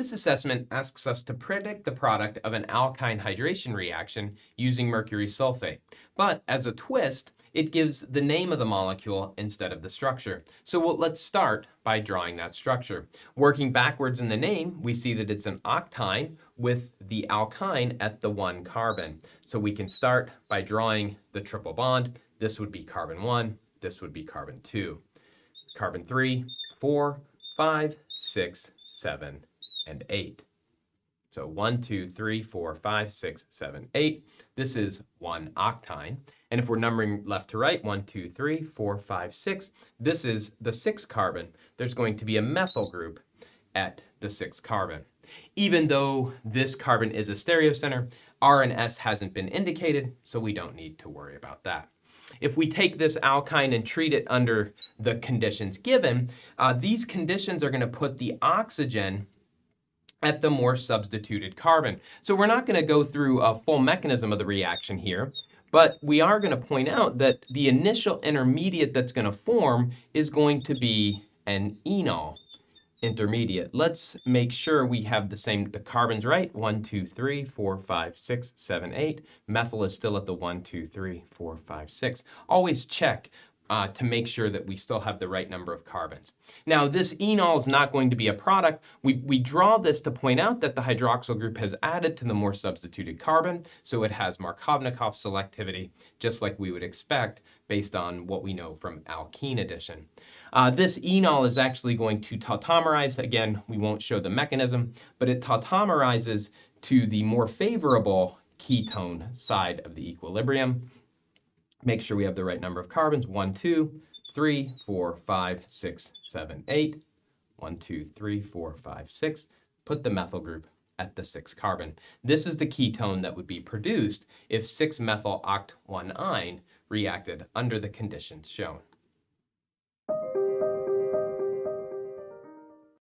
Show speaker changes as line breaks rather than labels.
This assessment asks us to predict the product of an alkyne hydration reaction using mercury sulfate. But as a twist, it gives the name of the molecule instead of the structure. So let's start by drawing that structure. Working backwards in the name, we see that it's an octyne with the alkyne at the 1 carbon. So we can start by drawing the triple bond. This would be carbon 1, this would be carbon 2. Carbon 3, 4, 5, 6, 7, and 8. So 1, 2, 3, 4, 5, 6, 7, 8. This is 1 octyne. And if we're numbering left to right, 1, 2, 3, 4, 5, 6, this is the 6th carbon. There's going to be a methyl group at the 6th carbon. Even though this carbon is a stereocenter, R and S hasn't been indicated, so we don't need to worry about that. If we take this alkyne and treat it under the conditions given, these conditions are going to put the oxygen at the more substituted carbon. So we're not going to go through a full mechanism of the reaction here, but we are going to point out that the initial intermediate that's going to form is going to be an enol intermediate. Let's make sure we have the carbons right. 1, 2, 3, 4, 5, 6, 7, 8. Methyl is still at the 1, 2, 3, 4, 5, 6. Always check to make sure that we still have the right number of carbons. Now, this enol is not going to be a product. We draw this to point out that the hydroxyl group has added to the more substituted carbon, so it has Markovnikov selectivity, just like we would expect based on what we know from alkene addition. This enol is actually going to tautomerize. Again, we won't show the mechanism, but it tautomerizes to the more favorable ketone side of the equilibrium. Make sure we have the right number of carbons. 1, 2, 3, 4, 5, 6, 7, 8. 1, 2, 3, 4, 5, 6. Put the methyl group at the 6th carbon. This is the ketone that would be produced if 6-methyl-oct-1-ine reacted under the conditions shown.